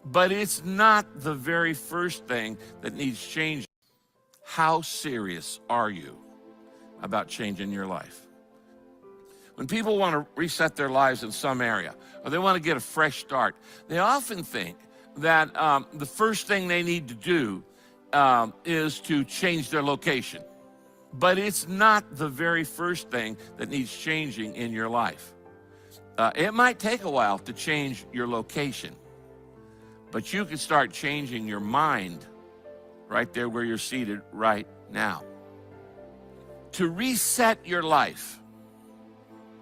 But it's not the very first thing that needs changing. How serious are you about changing your life? When people want to reset their lives in some area, or they want to get a fresh start, they often think that the first thing they need to do is to change their location. But it's not the very first thing that needs changing in your life. It might take a while to change your location, but you can start changing your mind right there where you're seated right now. To reset your life,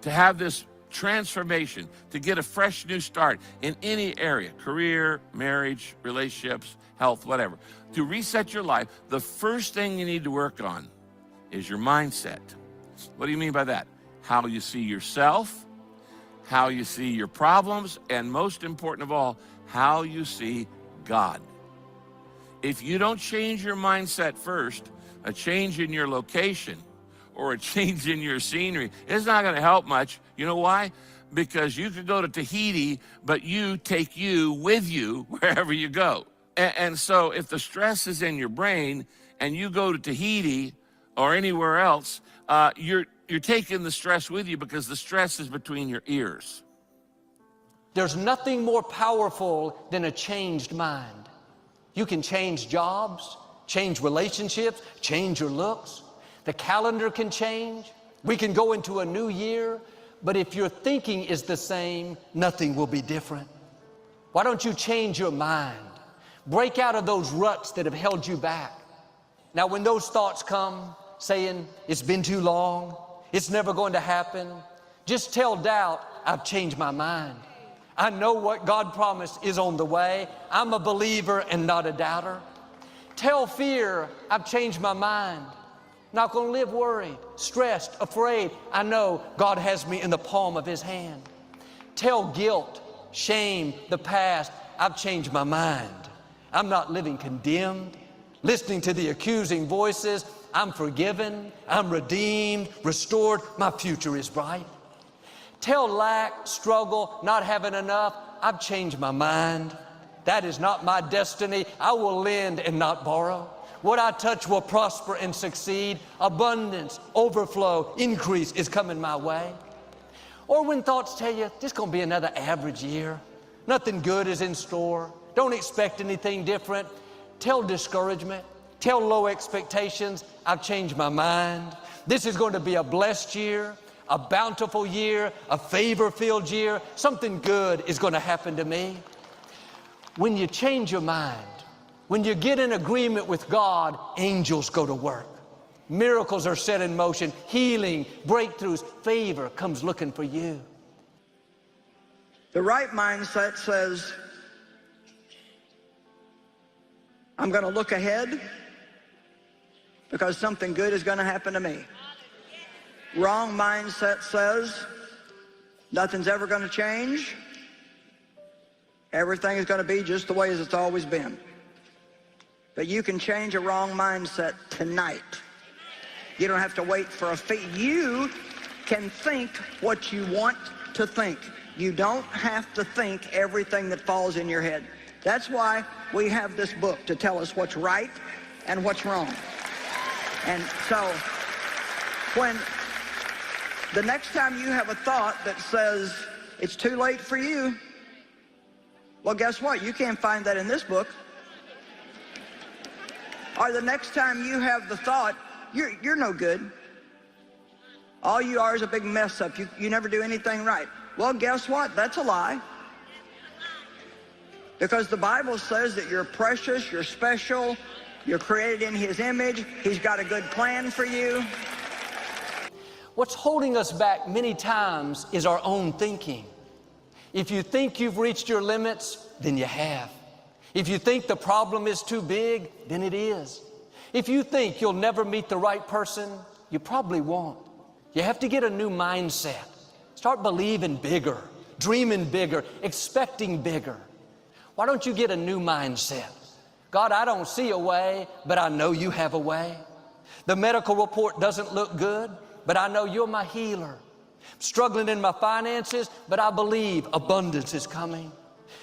to have this transformation, to get a fresh new start in any area, career, marriage, relationships, health, whatever. To reset your life, the first thing you need to work on is your mindset. What do you mean by that? How you see yourself, how you see your problems, and most important of all, how you see God. If you don't change your mindset first, a change in your location or a change in your scenery, it's not going to help much. You know why? Because you could go to Tahiti, but you take you with you wherever you go. And so if the stress is in your brain and you go to Tahiti or anywhere else, you're taking the stress with you because the stress is between your ears. There's nothing more powerful than a changed mind. You can change jobs, change relationships, change your looks. The calendar can change. We can go into a new year. But if your thinking is the same, nothing will be different. Why don't you change your mind? Break out of those ruts that have held you back. Now, when those thoughts come, saying, it's been too long, it's never going to happen, just tell doubt, I've changed my mind. I know what God promised is on the way. I'm a believer and not a doubter. Tell fear, I've changed my mind. Not going to live worried, stressed, afraid. I know God has me in the palm of His hand. Tell guilt, shame, the past, I've changed my mind. I'm not living condemned, listening to the accusing voices. I'm forgiven, I'm redeemed, restored, my future is bright. Tell lack, struggle, not having enough, I've changed my mind. That is not my destiny. I will lend and not borrow. What I touch will prosper and succeed. Abundance, overflow, increase is coming my way. Or when thoughts tell you, this is going to be another average year. Nothing good is in store. Don't expect anything different. Tell discouragement. Tell low expectations, I've changed my mind. This is going to be a blessed year, a bountiful year, a favor-filled year. Something good is going to happen to me. When you change your mind, when you get in agreement with God, angels go to work. Miracles are set in motion. Healing, breakthroughs, favor comes looking for you. The right mindset says, I'm going to look ahead because something good is going to happen to me. Wrong mindset says, nothing's ever going to change. Everything is going to be just the way as it's always been. But you can change a wrong mindset tonight. You don't have to wait for a fate. You can think what you want to think. You don't have to think everything that falls in your head. That's why we have this book, to tell us what's right and what's wrong. And so when the next time you have a thought that says it's too late for you, well, guess what? You can't find that in this book. Or the next time you have the thought, you're no good. All you are is a big mess up. You never do anything right. Well, guess what? That's a lie. Because the Bible says that you're precious, you're special, you're created in His image. He's got a good plan for you. What's holding us back many times is our own thinking. If you think you've reached your limits, then you have. If you think the problem is too big, then it is. If you think you'll never meet the right person, you probably won't. You have to get a new mindset. Start believing bigger, dreaming bigger, expecting bigger. Why don't you get a new mindset? God, I don't see a way, but I know you have a way. The medical report doesn't look good, but I know you're my healer. I'm struggling in my finances, but I believe abundance is coming.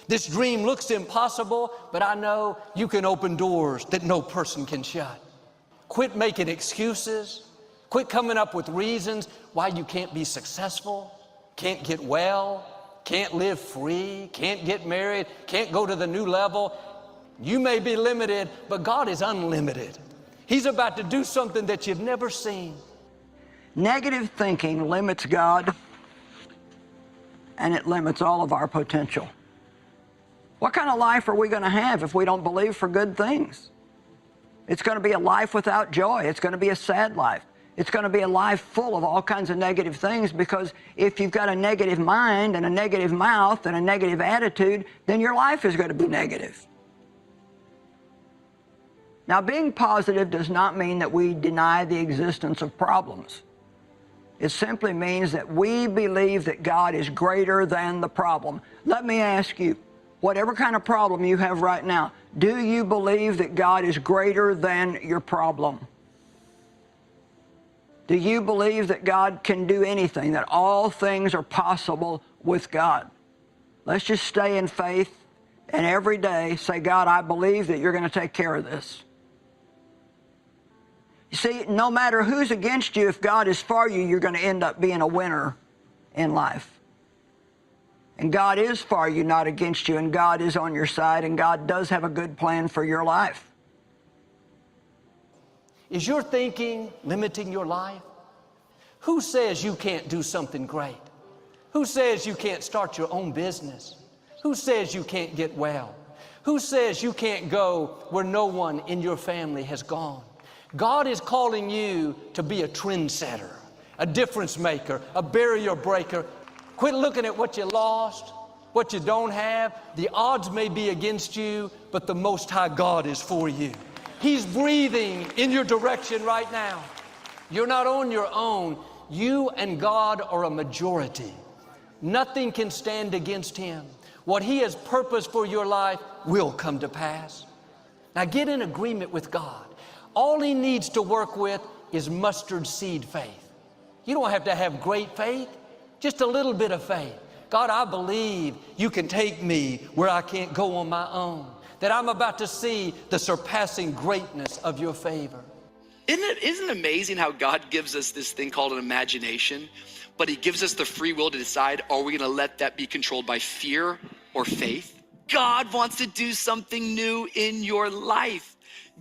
This dream looks impossible, but I know you can open doors that no person can shut. Quit making excuses. Quit coming up with reasons why you can't be successful, can't get well, can't live free, can't get married, can't go to the new level. You may be limited, but God is unlimited. He's about to do something that you've never seen. Negative thinking limits God, and it limits all of our potential. What kind of life are we going to have if we don't believe for good things? It's going to be a life without joy. It's going to be a sad life. It's going to be a life full of all kinds of negative things, because if you've got a negative mind and a negative mouth and a negative attitude, then your life is going to be negative. Now, being positive does not mean that we deny the existence of problems. It simply means that we believe that God is greater than the problem. Let me ask you, whatever kind of problem you have right now, do you believe that God is greater than your problem? Do you believe that God can do anything, that all things are possible with God? Let's just stay in faith and every day say, God, I believe that you're going to take care of this. You see, no matter who's against you, if God is for you, you're going to end up being a winner in life. And God is for you, not against you, and God is on your side, and God does have a good plan for your life. Is your thinking limiting your life? Who says you can't do something great? Who says you can't start your own business? Who says you can't get well? Who says you can't go where no one in your family has gone? God is calling you to be a trendsetter, a difference maker, a barrier breaker. Quit looking at what you lost, what you don't have. The odds may be against you, but the Most High God is for you. He's breathing in your direction right now. You're not on your own. You and God are a majority. Nothing can stand against Him. What He has purposed for your life will come to pass. Now get in agreement with God. All He needs to work with is mustard seed faith. You don't have to have great faith, just a little bit of faith. God, I believe you can take me where I can't go on my own, that I'm about to see the surpassing greatness of your favor. Isn't it amazing how God gives us this thing called an imagination, but He gives us the free will to decide, are we going to let that be controlled by fear or faith? God wants to do something new in your life.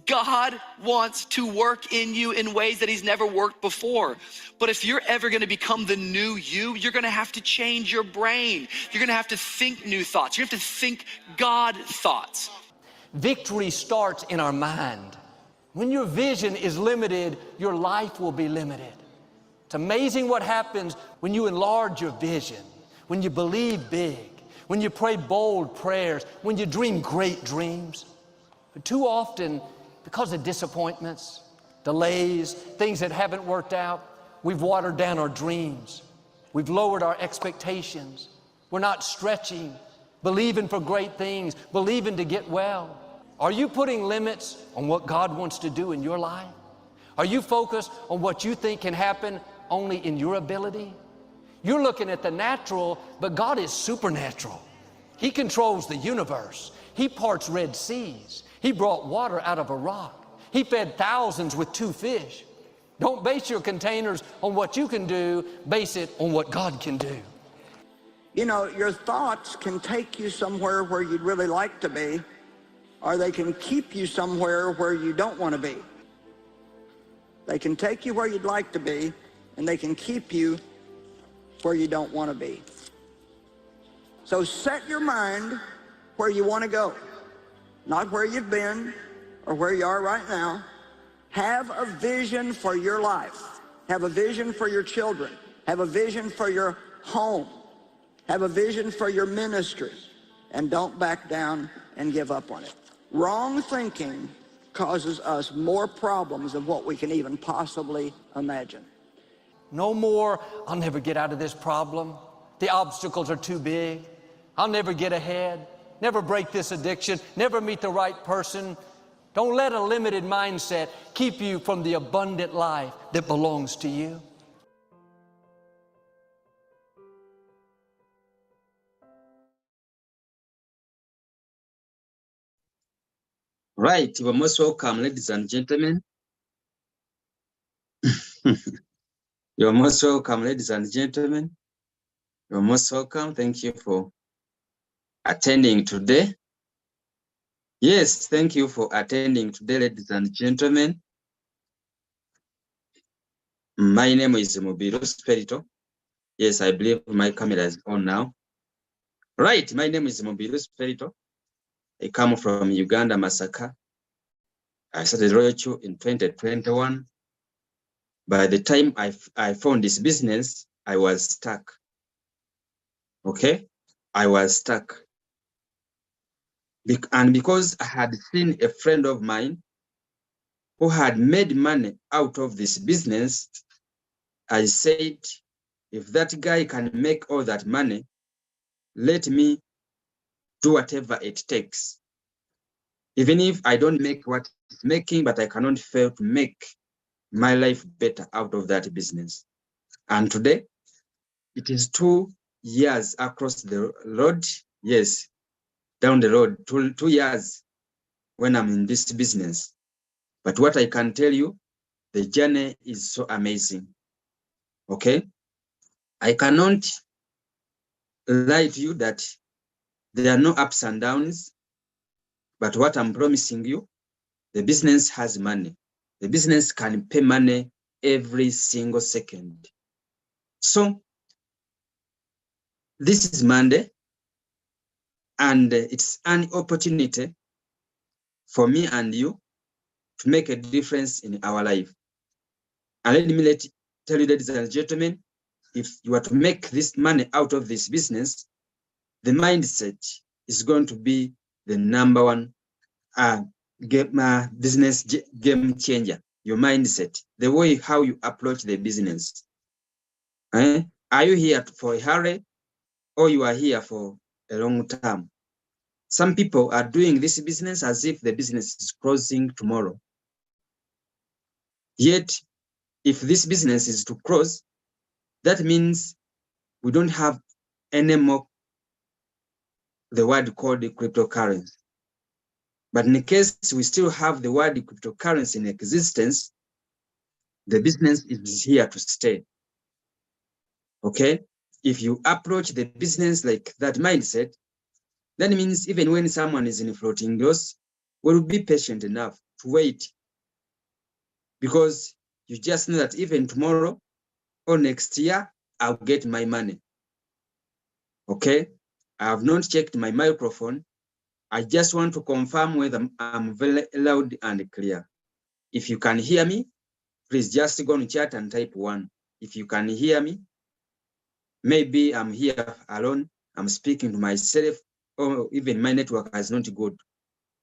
God wants to work in you in ways that He's never worked before. But if you're ever going to become the new you, you're going to have to change your brain. You're going to have to think new thoughts. You have to think God thoughts. Victory starts in our mind. When your vision is limited, your life will be limited. It's amazing what happens when you enlarge your vision, when you believe big, when you pray bold prayers, when you dream great dreams. But too often, because of disappointments, delays, things that haven't worked out, we've watered down our dreams. We've lowered our expectations. We're not stretching, believing for great things, believing to get well. Are you putting limits on what God wants to do in your life? Are you focused on what you think can happen only in your ability? You're looking at the natural, but God is supernatural. He controls the universe. He parts Red Seas. He brought water out of a rock. He fed thousands with 2 fish. Don't base your containers on what you can do. Base it on what God can do. You know, your thoughts can take you somewhere where you'd really like to be, or they can keep you somewhere where you don't want to be. They can take you where you'd like to be, and they can keep you where you don't want to be. So set your mind where you want to go, not where you've been or where you are right now. Have a vision for your life. Have a vision for your children. Have a vision for your home. Have a vision for your ministry. And don't back down and give up on it. Wrong thinking causes us more problems than what we can even possibly imagine. No more, I'll never get out of this problem. The obstacles are too big. I'll never get ahead. Never break this addiction. Never meet the right person. Don't let a limited mindset keep you from the abundant life that belongs to you. Right, you are most welcome, ladies and gentlemen. You're most welcome, ladies and gentlemen. You're most welcome. Thank you for attending today. Yes, thank you for attending today, ladies and gentlemen. My name is Mobiro Spirito. Yes, I believe my camera is on now. Right, my name is Mobiro Spirito. I come from Uganda, Masaka. I started Royal in 2021. By the time I found this business, I was stuck. Okay, I was stuck. And because I had seen a friend of mine who had made money out of this business, I said, if that guy can make all that money, let me do whatever it takes. Even if I don't make what he's making, but I cannot fail to make my life better out of that business. And today, it is 2 years across the road. Yes, down the road, 2 years when I'm in this business. But what I can tell you, the journey is so amazing. Okay? I cannot lie to you that there are no ups and downs, but what I'm promising you, the business has money. The business can pay money every single second. So this is Monday, and it's an opportunity for me and you to make a difference in our life. And let me tell you, ladies and gentlemen, if you are to make this money out of this business, the mindset is going to be the number one business game changer. Your mindset, the way how you approach the business. Are you here for a hurry, or you are here for a long term? Some people are doing this business as if the business is closing tomorrow. Yet, if this business is to close, that means we don't have any more the word called cryptocurrency. But in case we still have the word cryptocurrency in existence, the business is here to stay. Okay? If you approach the business like that mindset, that means even when someone is in floating loss, we'll be patient enough to wait. Because you just know that even tomorrow or next year, I'll get my money. Okay? I have not checked my microphone. I just want to confirm whether I'm very loud and clear. If you can hear me, please just go on chat and type 1. If you can hear me, maybe I'm here alone, I'm speaking to myself, or even my network is not good.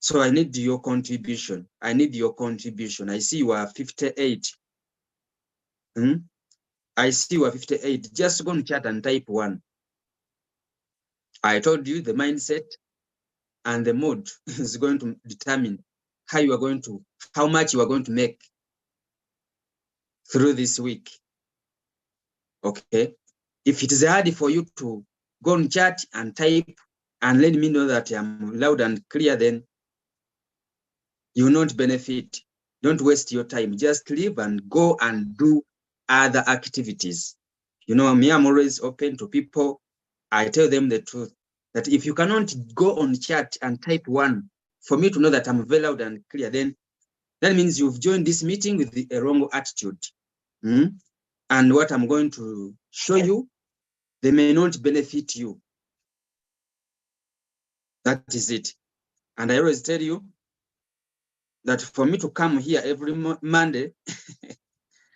So I need your contribution. I need your contribution. I see you are 58. I see you are 58. Just go on chat and type 1. I told you the mindset and the mood is going to determine how much you are going to make through this week. Okay. If it is hard for you to go on chat and type and let me know that I'm loud and clear, then you will not benefit. Don't waste your time. Just leave and go and do other activities. You know, me, I'm always open to people. I tell them the truth, that if you cannot go on chat and type 1 for me to know that I'm very loud and clear, then that means you've joined this meeting with a wrong attitude. And what I'm going to show you, they may not benefit you. That is it. And I always tell you that for me to come here every Monday,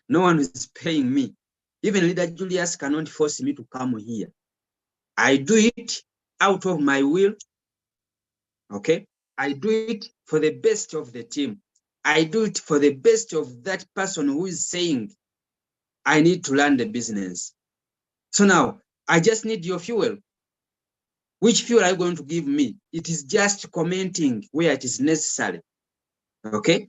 no one is paying me. Even Leader Julius cannot force me to come here. I do it out of my will. Okay? I do it for the best of the team. I do it for the best of that person who is saying, I need to learn the business. So now, I just need your fuel. Which fuel are you going to give me? It is just commenting where it is necessary. Okay?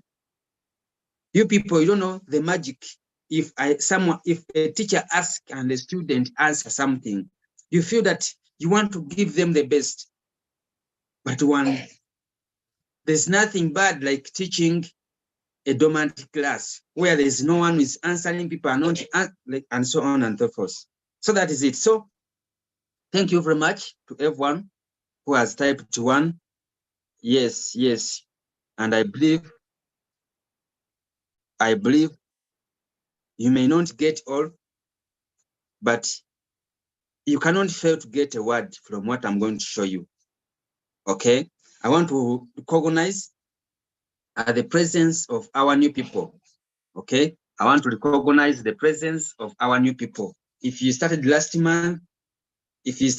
You people, you don't know the magic. If a teacher asks and a student answers something, you feel that you want to give them the best. But when There's nothing bad like teaching a dormant class where there's no one who is answering, people are not, and so on and so forth. So that is it. So thank you very much to everyone who has typed one. Yes, yes. And I believe you may not get all, but you cannot fail to get a word from what I'm going to show you. Okay? I want to recognize the presence of our new people. Okay? I want to recognize the presence of our new people. If you started last month, please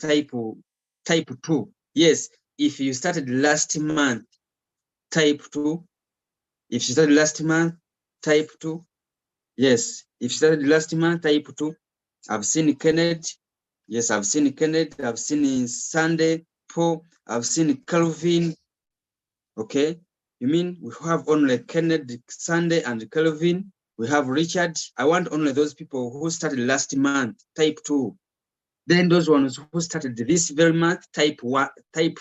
type 2. Yes, if you started last month, type 2. If you started last month, type 2. Yes, if you started last month, type 2. I've seen Kenneth. Yes, I've seen Kenneth. I've seen Sunday, Paul. I've seen Calvin. Okay, you mean we have only Kenneth, Sunday, and Calvin? We have Richard. I want only those people who started last month, type 2. Then those ones who started this very month, type 1, type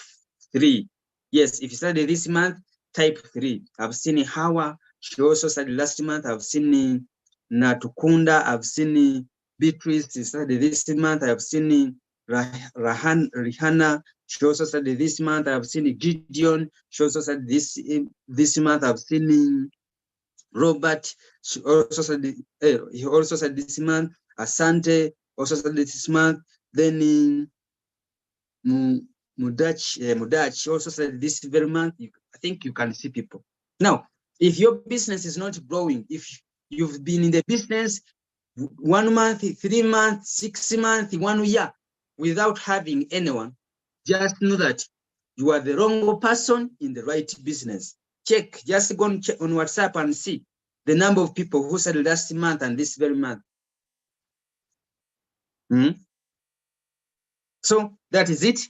3. Yes, if you started this month, type 3. I've seen Hawa. She also started last month. I've seen Natukunda. I've seen Beatrice. She started this month. I've seen Rihanna. She also started this month. I've seen Gideon. She also started this month. I've seen Robert. She also started. He also started this month. Asante also started this month. Then Mudach also started this very month. I think you can see people. Now, if your business is not growing, if you've been in the business 1 month, 3 months, 6 months, 1 year without having anyone, just know that you are the wrong person in the right business. Check, just go and check on WhatsApp and see the number of people who started last month and this very month. So that is it.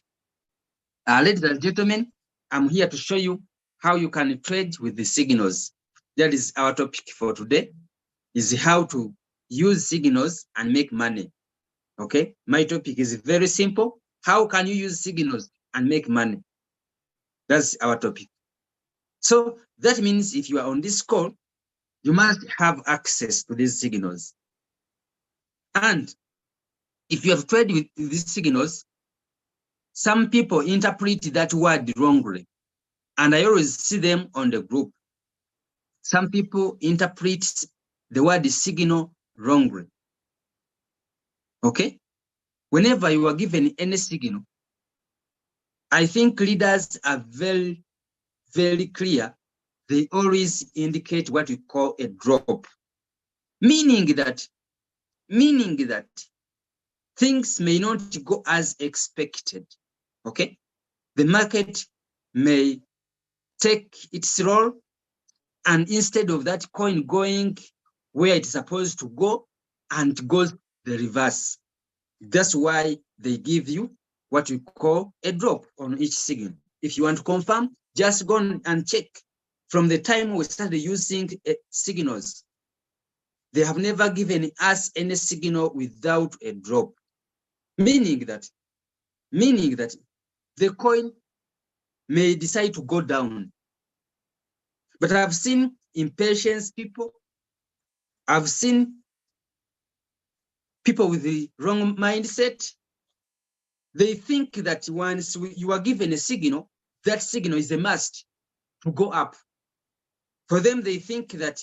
Ladies and gentlemen, I'm here to show you how you can trade with the signals. That is our topic for today, is how to use signals and make money. Okay, my topic is very simple. How can you use signals and make money? That's our topic. So that means if you are on this call, you must have access to these signals. And if you have traded with these signals, some people interpret that word wrongly. And I always see them on the group. Some people interpret the word signal wrongly. Okay? Whenever you are given any signal, I think leaders are very, very clear. They always indicate what we call a drop. Meaning that things may not go as expected. Okay? The market may take its role, and instead of that coin going where it's supposed to go, and goes the reverse. That's why they give you what we call a drop on each signal. If you want to confirm, just go and check. From the time we started using signals, they have never given us any signal without a drop. Meaning that the coin may decide to go down. But I've seen impatient people. I've seen people with the wrong mindset. They think that once you are given a signal, that signal is a must to go up. For them, they think that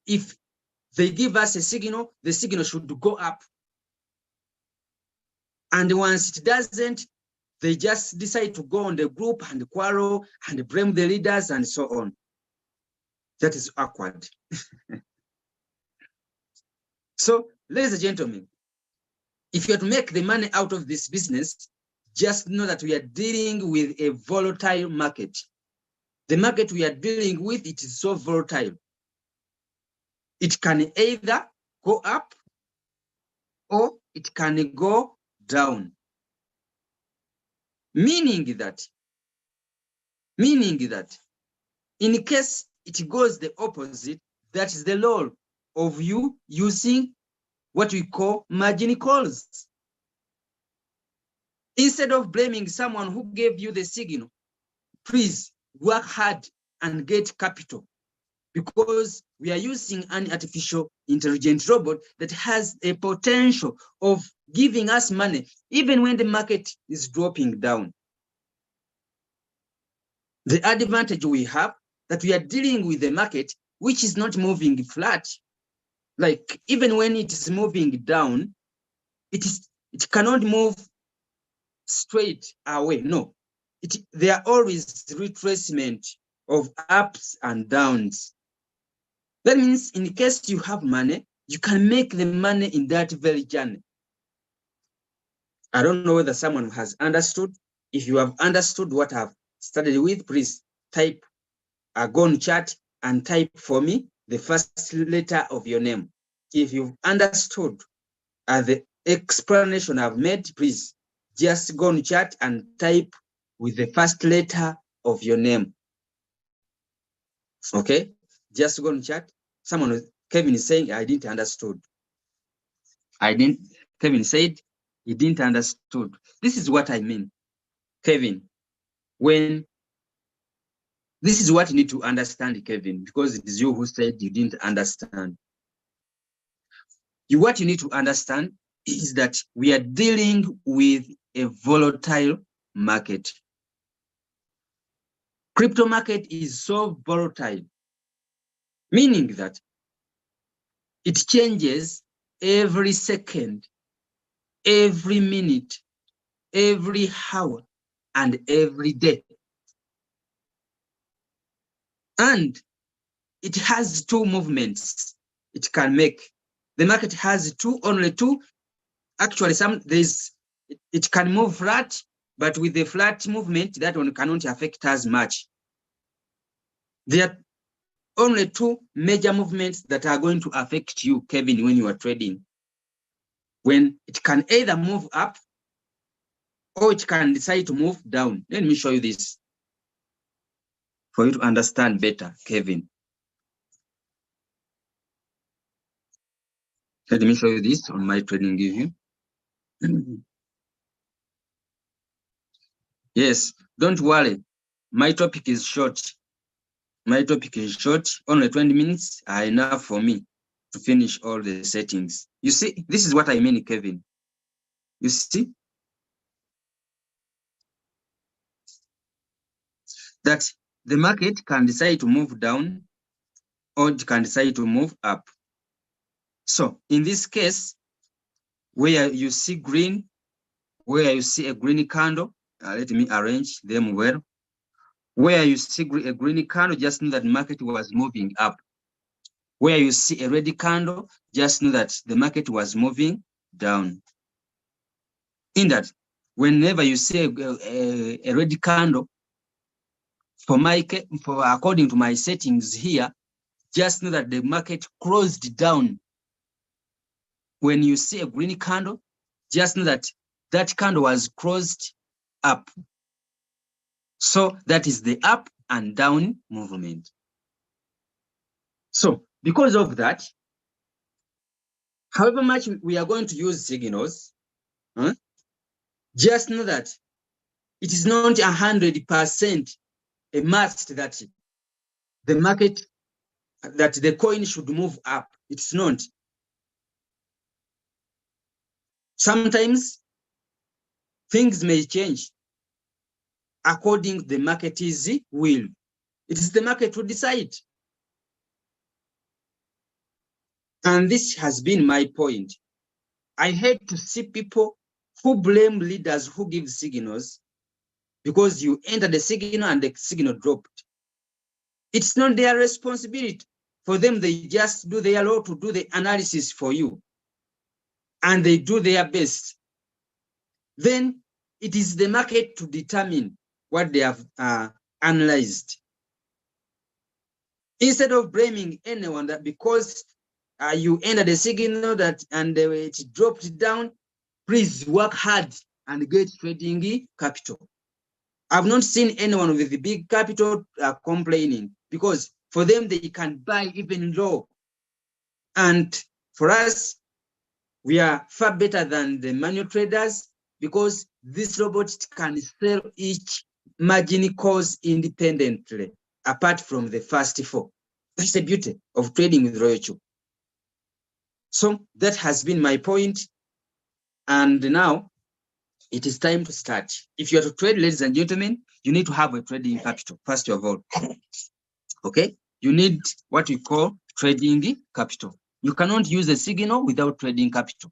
if they give us a signal, the signal should go up. And once it doesn't, they just decide to go on the group and quarrel and blame the leaders and so on. That is awkward. So, ladies and gentlemen, if you are to make the money out of this business, just know that we are dealing with a volatile market. The market we are dealing with, it is so volatile. It can either go up or it can go down. Meaning that in case it goes the opposite, that is the role of you using what we call margin calls. Instead of blaming someone who gave you the signal, please work hard and get capital, because we are using an artificial intelligent robot that has a potential of giving us money even when the market is dropping down. The advantage we have that we are dealing with the market which is not moving flat. Like even when it is moving down, it cannot move straight away. No, there are always retracement of ups and downs. That means in case you have money, you can make the money in that very journey. I don't know whether someone has understood. If you have understood what I've started with, please type go on chat and type for me the first letter of your name. If you've understood the explanation I've made, please just go on chat and type with the first letter of your name. Okay, just go on chat. Kevin is saying, I didn't understood. Kevin said he didn't understood. This is what I mean, Kevin. This is what you need to understand, Kevin, because it is you who said you didn't understand. What you need to understand is that we are dealing with a volatile market. Crypto market is so volatile, meaning that it changes every second, every minute, every hour, and every day. And it has two movements it can make. The market has only two. Actually, it can move flat, but with the flat movement, that one cannot affect us much. There are only two major movements that are going to affect you, Kevin, when you are trading. When it can either move up or it can decide to move down. Let me show you this for you to understand better, Kevin. Let me show you this on my trading view. Yes, don't worry. My topic is short. My topic is short. Only 20 minutes are enough for me to finish all the settings. You see, this is what I mean, Kevin. You see? That the market can decide to move down or it can decide to move up. So in this case, where you see green, where you see a green candle, let me arrange them well. Where you see a green candle, just know that the market was moving up. Where you see a red candle, just know that the market was moving down. In that, whenever you see a red candle, according to my settings here, just know that the market closed down. When you see a green candle, just know that that candle was closed up. So that is the up and down movement. So because of that, however much we are going to use signals, just know that it is not 100% a must that the market, that the coin should move up. It's not. Sometimes things may change according to the market's will. It is the market to decide. And this has been my point. I hate to see people who blame leaders who give signals because you enter the signal and the signal dropped. It's not their responsibility. For them, they just do their role to do the analysis for you. And they do their best. Then it is the market to determine what they have analyzed. Instead of blaming anyone that because you enter the signal and it dropped down, please work hard and get trading capital. I've not seen anyone with the big capital complaining, because for them, they can buy even low. And for us, we are far better than the manual traders, because this robot can sell each margin calls independently, apart from the first four. That's the beauty of trading with Royaltrue. So that has been my point. And now it is time to start. If you are to trade, ladies and gentlemen, you need to have a trading capital, first of all. Okay? You need what we call trading capital. You cannot use a signal without trading capital.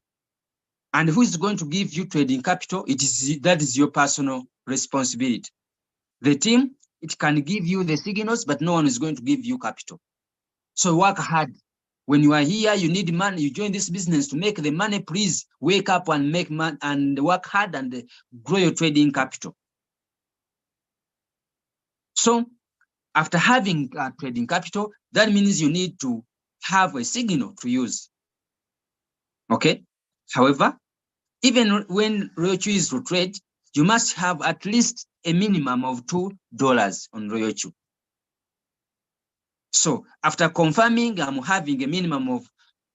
And who is going to give you trading capital? That is your personal responsibility. The team, it can give you the signals, but no one is going to give you capital. So work hard. When you are here, you need money. You join this business to make the money. Please wake up and make money and work hard and grow your trading capital. So after having trading capital, that means you need to have a signal to use. Okay. However, even when Royaltrue is to trade, you must have at least a minimum of $2 on Royaltrue. So after confirming I'm having a minimum of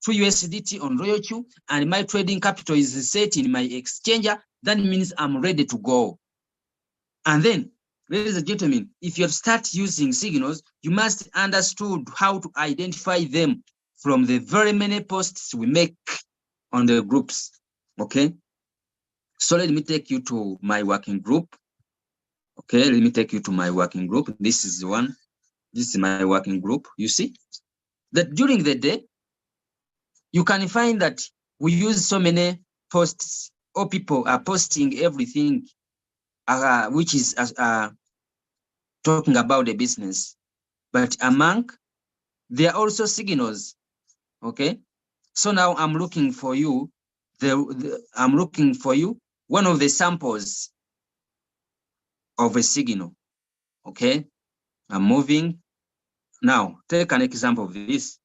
2 USDT on Royaltrue and my trading capital is set in my exchanger, that means I'm ready to go. And then, ladies and gentlemen, if you start using signals, you must understand how to identify them from the very many posts we make on the groups. Okay. So let me take you to my working group. Okay, let me take you to my working group. This is the one. This is my working group. You see that during the day, you can find that we use so many posts, or people are posting everything which is talking about the business. But among, there are also signals. Okay, so now I'm looking for you. I'm looking for you one of the samples of a signal. Okay, I'm moving. Now, take an example of this.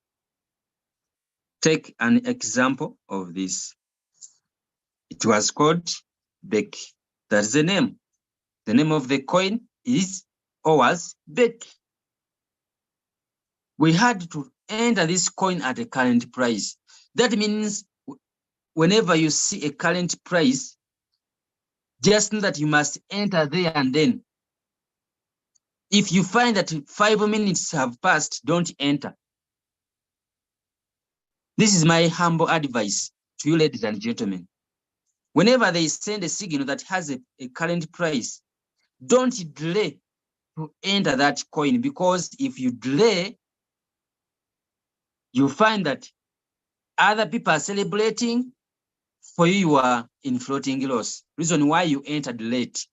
Take an example of this. It was called Becky. That's the name. The name of the coin is or was Becky. We had to enter this coin at a current price. That means whenever you see a current price, just know that you must enter there and then. If you find that 5 minutes have passed, don't enter. This is my humble advice to you, ladies and gentlemen. Whenever they send a signal that has a current price, don't delay to enter that coin, because if you delay, you find that other people are celebrating. For you, you are in floating loss. Reason why you entered late.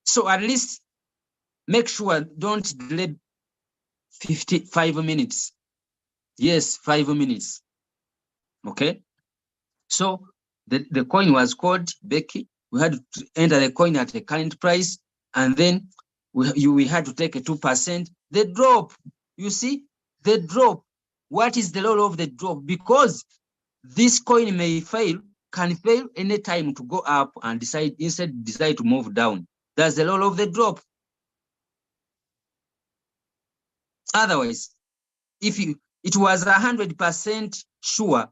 So at least make sure don't delay 55 minutes. Yes, 5 minutes. Okay. So the coin was called Becky. We had to enter the coin at the current price, and then we had to take a 2%. The drop, you see, the drop. What is the law of the drop? Because this coin can fail any time to go up and decide to move down. That's the law of the drop. Otherwise, if it was 100% sure,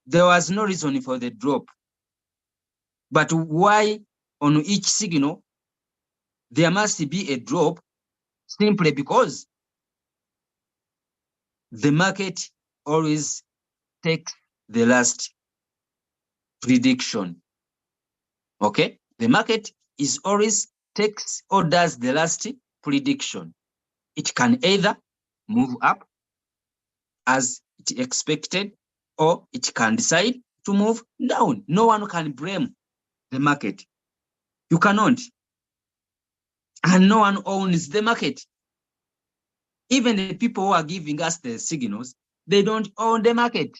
there was no reason for the drop. But why on each signal there must be a drop? Simply because the market always takes the last prediction. Okay, the market is always takes or does the last prediction. It can either move up as it expected, or it can decide to move down. No one can blame the market. You cannot. And no one owns the market. Even the people who are giving us the signals, they don't own the market.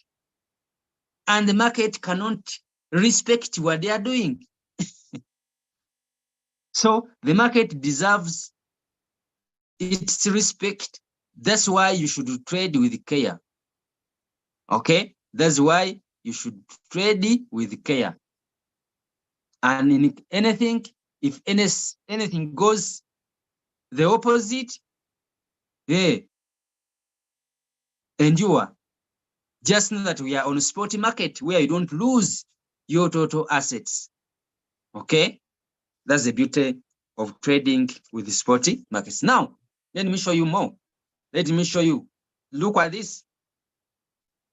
And the market cannot respect what they are doing. So the market deserves its respect. That's why you should trade with care. Okay? That's why you should trade with care. And in anything, if anything goes the opposite, endure. Just know that we are on a spot market where you don't lose your total assets. Okay? That's the beauty of trading with the spotty markets. Now, let me show you more. Let me show you. Look at this.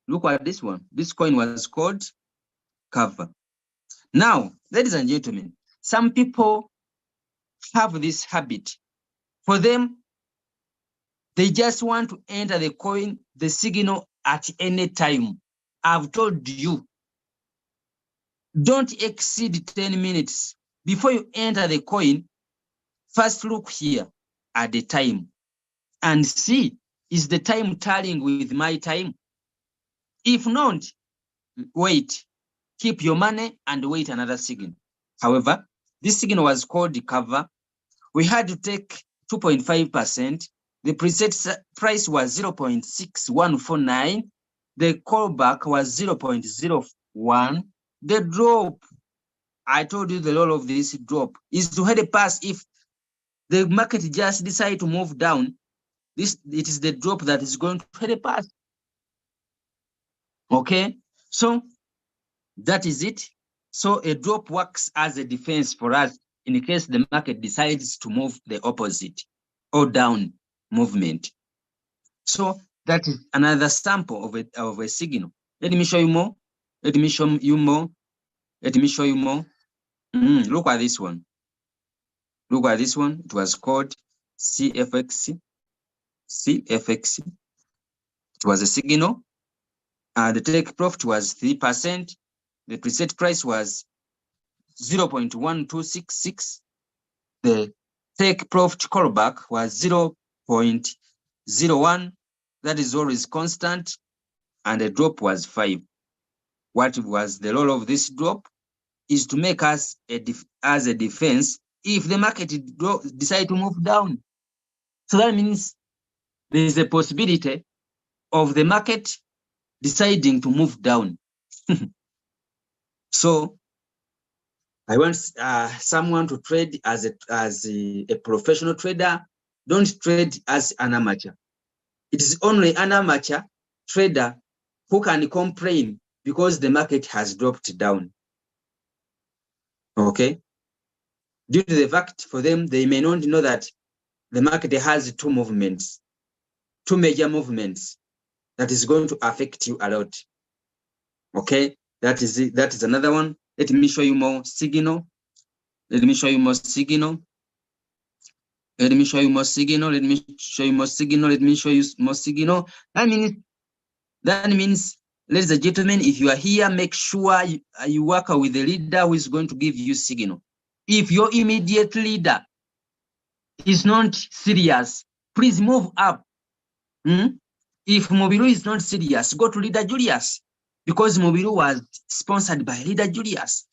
Look at this one. This coin was called Cover. Now, ladies and gentlemen, some people have this habit. For them, they just want to enter the coin, the signal at any time. I've told you, don't exceed 10 minutes. Before you enter the coin, first look here at the time and see, is the time tallying with my time? If not, wait, keep your money and wait another signal. However, this signal was called the cover. We had to take 2.5%. The preset price was 0.6149. The callback was 0.01. The drop, I told you the law of this drop is to head past. If the market just decide to move down, it is the drop that is going to head past. Okay, so that is it. So a drop works as a defense for us in case the market decides to move the opposite or down movement. So that is another sample of a signal. Let me show you more. Let me show you more. Let me show you more. Look at this one. Look at this one. It was called CFX. CFX. It was a signal. The take profit was 3%. The preset price was 0.1266. The take profit callback was 0.01. That is always constant. And the drop was 5. What was the role of this drop? Is to make us as a defense if the market decide to move down. So that means there is a possibility of the market deciding to move down. So I want someone to trade as a professional trader. Don't trade as an amateur. It is only an amateur trader who can complain because the market has dropped down. Okay? Due to the fact for them, they may not know that the market has two movements, two major movements that is going to affect you a lot. Okay? That is it. That is another one. Let me show you more signal. Let me show you more signal. Let me show you more signal. Let me show you more signal. Let me show you more signal. That means, ladies and gentlemen, if you are here, make sure you work with the leader who is going to give you signal. If your immediate leader is not serious, please move up. If Mobiru is not serious, go to Leader Julius, because Mobiru was sponsored by Leader Julius.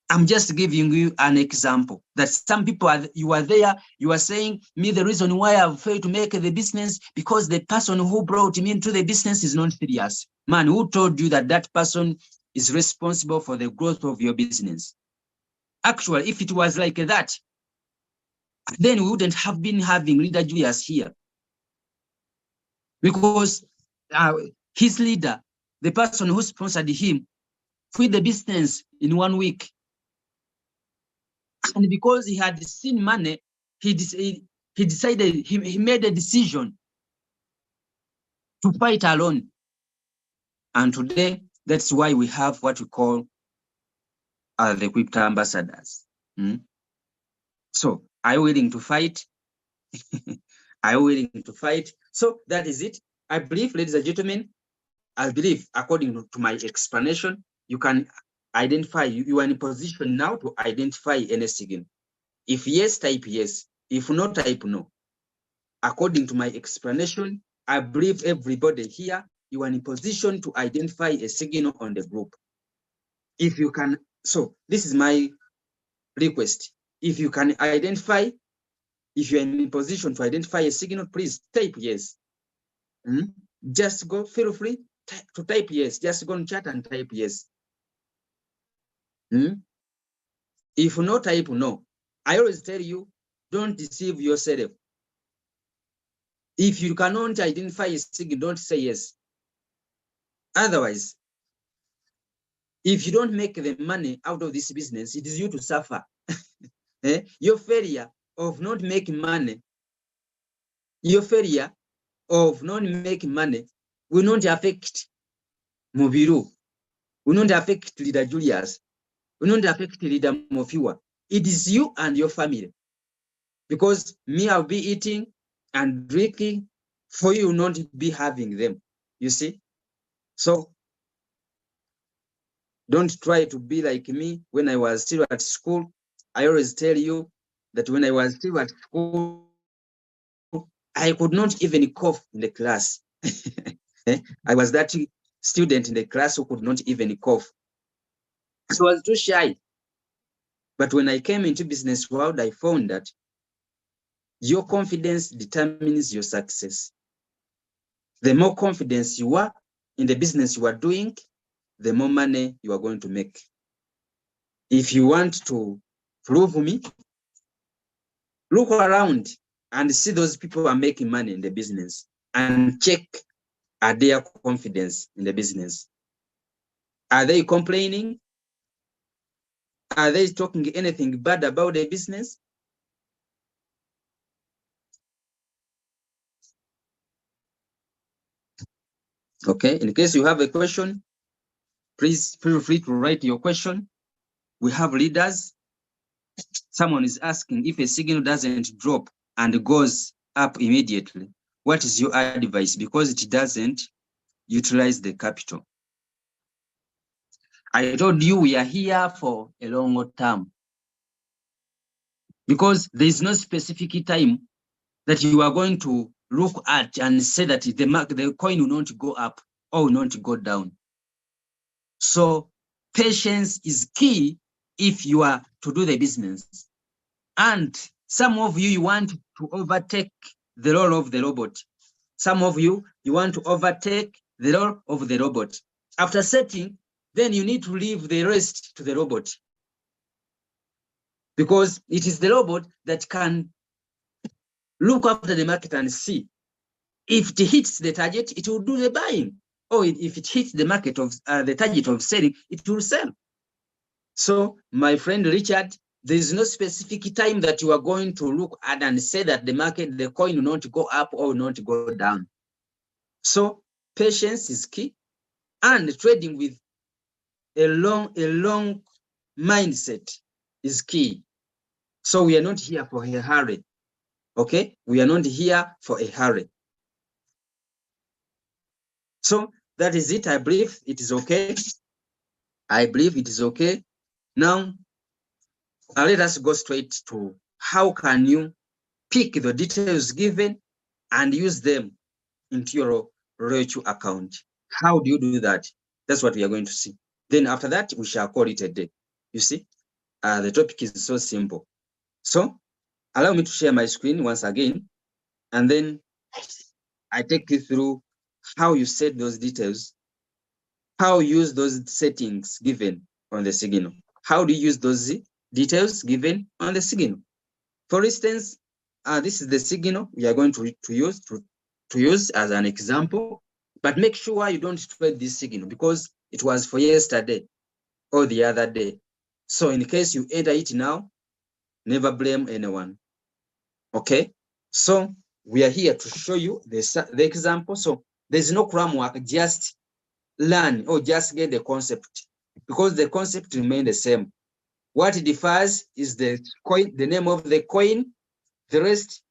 I'm just giving you an example that some people you are there, you are saying me the reason why I've failed to make the business because the person who brought me into the business is not serious. Man, who told you that that person is responsible for the growth of your business? Actually, if it was like that, then we wouldn't have been having Leader Julius here. Because his leader, the person who sponsored him, quit the business in 1 week. And because he had seen money, he decided, he made a decision to fight alone. And today, that's why we have what we call the crypto ambassadors. So, are you willing to fight? Are you willing to fight? So that is it. I believe, ladies and gentlemen, I believe according to my explanation, you can identify, you are in a position now to identify any signal. If yes, type yes. If no, type no. According to my explanation, I believe everybody here, you are in a position to identify a signal on the group. If you can, so this is my request. If you can identify, if you're in a position to identify a signal, please type yes. Just go, feel free to type yes. Just go and chat and type yes. If no, type no. I always tell you, don't deceive yourself. If you cannot identify a signal, don't say yes. Otherwise, if you don't make the money out of this business, it is you to suffer. Your failure of not making money, your failure of not making money will not affect Mobiru, will not affect Leader Julius, will not affect Leader Mofiwa. It is you and your family. Because me, I'll be eating and drinking, for you not be having them. You see? So don't try to be like me when I was still at school. I always tell you that when I was still at school, I could not even cough in the class. I was that student in the class who could not even cough. I was too shy. But when I came into business world, I found that your confidence determines your success. The more confidence you are in the business you are doing, the more money you are going to make. If you want to prove me, look around and see those people who are making money in the business and check their confidence in the business. Are they complaining? Are they talking anything bad about the business? Okay, in case you have a question, please feel free to write your question. We have leaders. Someone is asking, if a signal doesn't drop and goes up immediately, what is your advice? Because it doesn't utilize the capital. I told you we are here for a longer term. Because there is no specific time that you are going to look at and say that the coin will not go up or will not go down. So patience is key if you are to do the business. And some of you want to overtake the role of the robot. Some of you want to overtake the role of the robot. After setting, then you need to leave the rest to the robot. Because it is the robot that can look after the market and see if it hits the target, it will do the buying. Or if it hits the market of the target of selling, it will sell. So, my friend Richard, there is no specific time that you are going to look at and say that the market, the coin will not go up or will not go down. So, patience is key, and trading with a long mindset is key. So, we are not here for a hurry. Okay, we are not here for a hurry. So that is it. I believe it is okay. I believe it is okay. Now, let us go straight to how can you pick the details given and use them into your Royalty account. How do you do that? That's what we are going to see. Then after that, we shall call it a day. You see, the topic is so simple. So allow me to share my screen once again, and then I take you through how you set those details, how you use those settings given on the signal. How do you use those details given on the signal? For instance, this is the signal we are going to use as an example, but make sure you don't trade this signal because it was for yesterday or the other day. So in case you enter it now, never blame anyone. Okay, so we are here to show you the example. So there's no cram work, just learn or just get the concept because the concept remains the same. What differs is the coin, the name of the coin, the rest,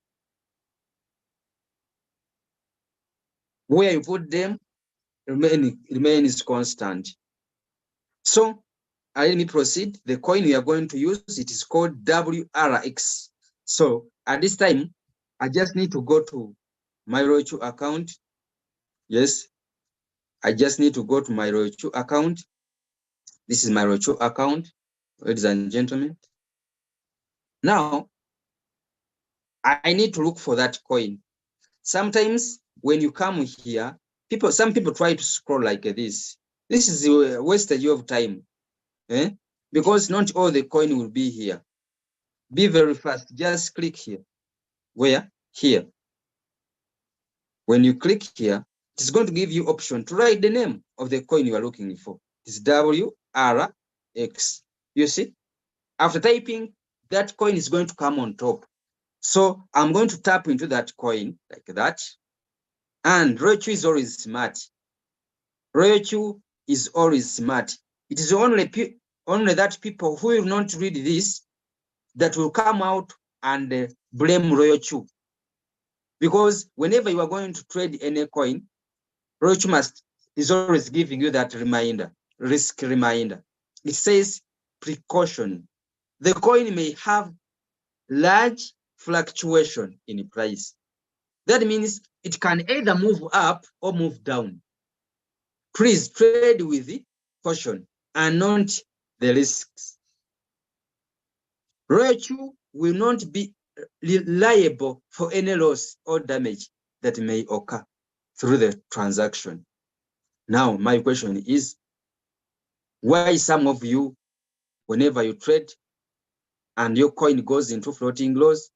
where you put them, remains constant. So let me proceed. The coin we are going to use, it is called WRX. So at this time, I just need to go to my Royalty account. Yes, I just need to go to my Royalty account. This is my Royalty account, ladies and gentlemen. Now, I need to look for that coin. Sometimes when you come here, some people try to scroll like this. This is a wastage of time, because not all the coin will be here. Be very fast. Just click here. Where? Here. When you click here, it's going to give you option to write the name of the coin you are looking for. It's WRX. You see? After typing, that coin is going to come on top. So I'm going to tap into that coin like that. And Royal is always smart. Royal is always smart. It is only that people who will not read this that will come out and blame Royal. Because whenever you are going to trade any coin, Royal is always giving you that reminder, risk reminder. It says precaution. The coin may have large fluctuation in price. That means it can either move up or move down. Please trade with caution and not the risks. Royal will not be liable for any loss or damage that may occur through the transaction. Now, my question is, why some of you, whenever you trade and your coin goes into floating loss,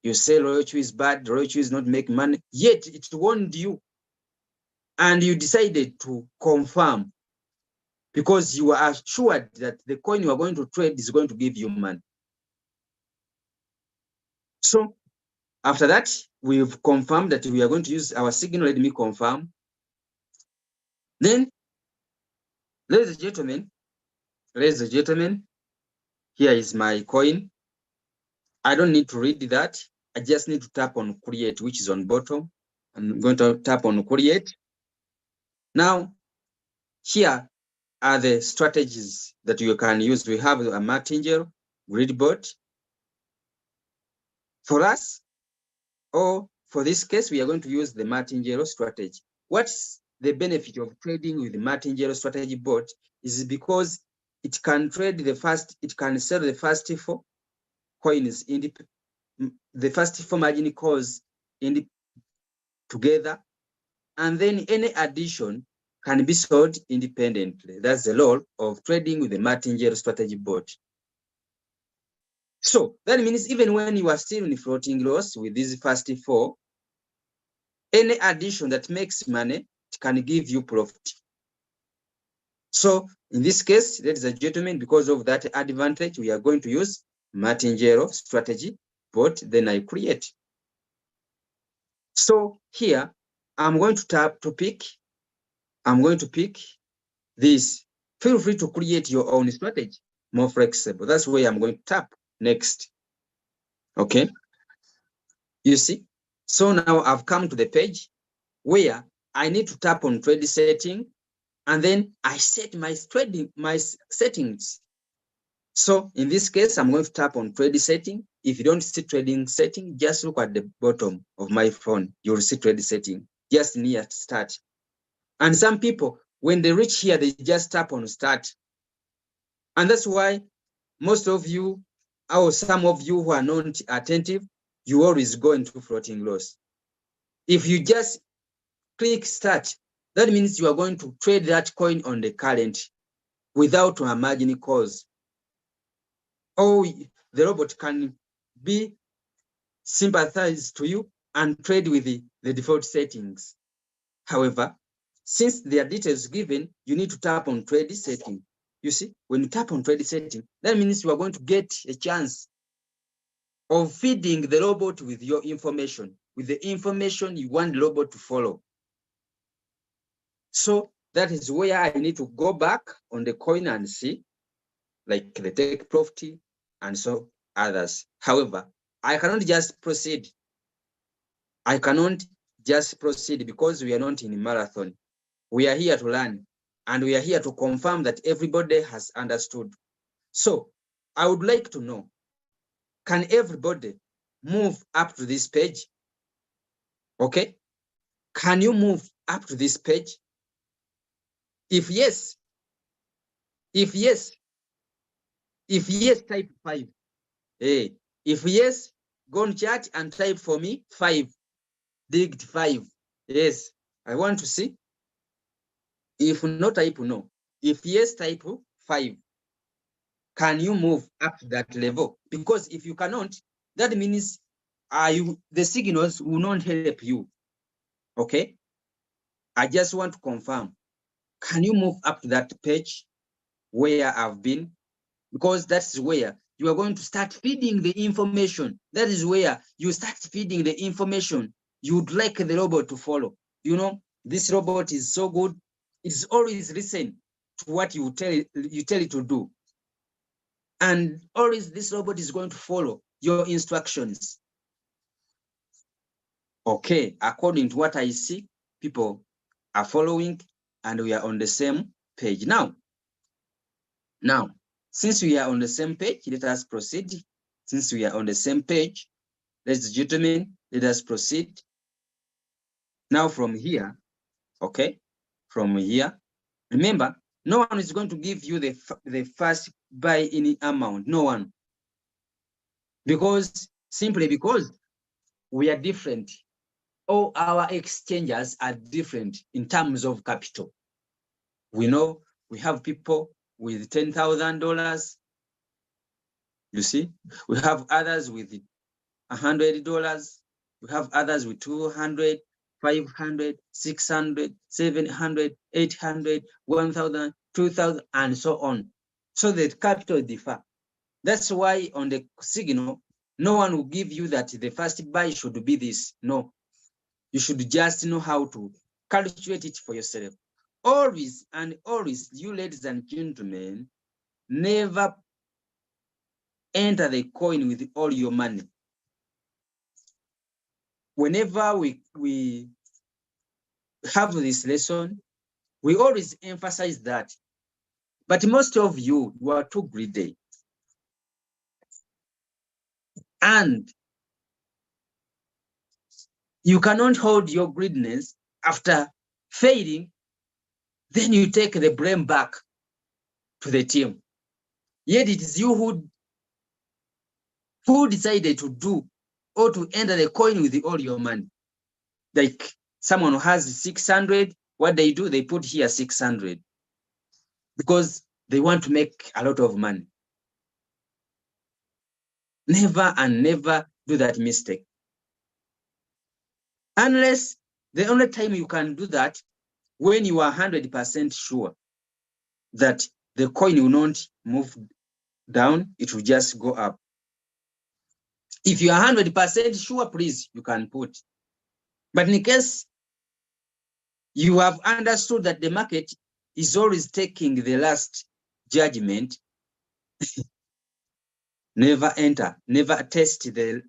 you say Royal is bad, Royal is not making money, yet it warned you and you decided to confirm because you are assured that the coin you are going to trade is going to give you money. So after that, we've confirmed that we are going to use our signal. Let me confirm. Then, ladies and gentlemen, here is my coin. I don't need to read that. I just need to tap on create, which is on bottom. I'm going to tap on create. Now, here are the strategies that you can use. We have a martingale, grid bot. For us, or for this case, we are going to use the martingale strategy. What's the benefit of trading with the martingale strategy bot is because it can trade it can sell the first 4 coins in the first 4 margin calls together, and then any addition can be sold independently. That's the role of trading with the martingale strategy bot. So that means even when you are still in floating loss with these first 4, any addition that makes money, it can give you profit. So in this case, ladies and gentlemen, because of that advantage, we are going to use martingale strategy bot. Then I create. So here, I'm going to tap to pick. I'm going to pick this. Feel free to create your own strategy, more flexible. That's where I'm going to tap next. Okay. You see? So now I've come to the page where I need to tap on trade setting, and then I set my settings. So in this case, I'm going to tap on trade setting. If you don't see trading setting, just look at the bottom of my phone. You'll see trade setting just near start. And some people, when they reach here, they just tap on start. And that's why most of you, or some of you who are not attentive, you always go into floating loss. If you just click start, that means you are going to trade that coin on the current without a margin calls. Or the robot can be sympathized to you and trade with the default settings. However, since there are details given, you need to tap on trade setting. You see, when you tap on trade setting, that means you are going to get a chance of feeding the robot with your information, with the information you want the robot to follow. So that is where I need to go back on the coin and see, like the take profit and so others. However, I cannot just proceed. I cannot just proceed because we are not in a marathon. We are here to learn, and we are here to confirm that everybody has understood. So I would like to know, can everybody move up to this page? Okay. Can you move up to this page? If yes, type 5. Hey, if yes, go on chat and type for me 5. Digged 5. Yes, I want to see. If no, type no. If yes, type 5. Can you move up to that level? Because if you cannot, that means the signals will not help you. Okay? I just want to confirm. Can you move up to that page where I've been? Because that's where you are going to start feeding the information. That is where you start feeding the information you'd like the robot to follow. You know, this robot is so good. It's always listen to what you tell it to do. And always this robot is going to follow your instructions. Okay, according to what I see, people are following and we are on the same page. Now, since we are on the same page, let us proceed. Since we are on the same page, ladies and gentlemen, let us proceed. Now from here, okay, from here, remember, no one is going to give you the first buy in amount, no one. Simply because we are different. All our exchanges are different in terms of capital. We know we have people with $10,000. You see, we have others with $100. We have others with 200, 500, 600, 700, 800, 1,000, 2,000, and so on. So the capital differ. That's why on the signal, no one will give you that the first buy should be this. No, you should just know how to calculate it for yourself. Always and always, you ladies and gentlemen, never enter the coin with all your money. Whenever we have this lesson, we always emphasize that. But most of you are too greedy. And you cannot hold your greediness after failing, then you take the blame back to the team. Yet it is you who decided to do or to enter the coin with all your money. Like someone who has 600, what they do, they put here 600 because they want to make a lot of money. Never and never do that mistake. Unless the only time you can do that when you are 100% sure that the coin will not move down, it will just go up. If you are 100% sure, please, you can put. But in case you have understood that the market is always taking the last judgment, never enter, never test the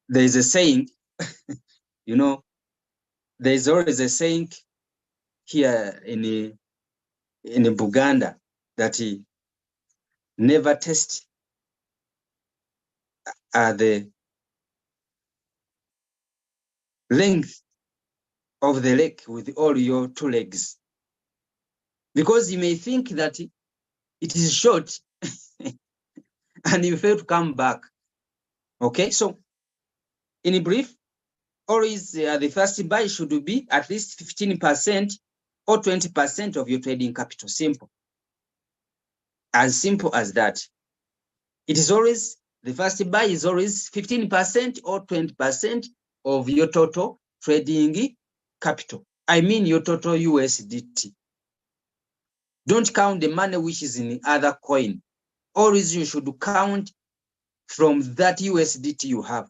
there's a saying, you know, there's always a saying here in Buganda that he never test the length of the lake with all your two legs, because you may think that it is short and you fail to come back. Okay, so in brief, always the first buy should be at least 15% or 20% of your trading capital. Simple as that. It is always, the first buy is always 15% or 20% of your total trading capital. I mean your total USDT. Don't count the money which is in the other coin. Always you should count from that USDT you have.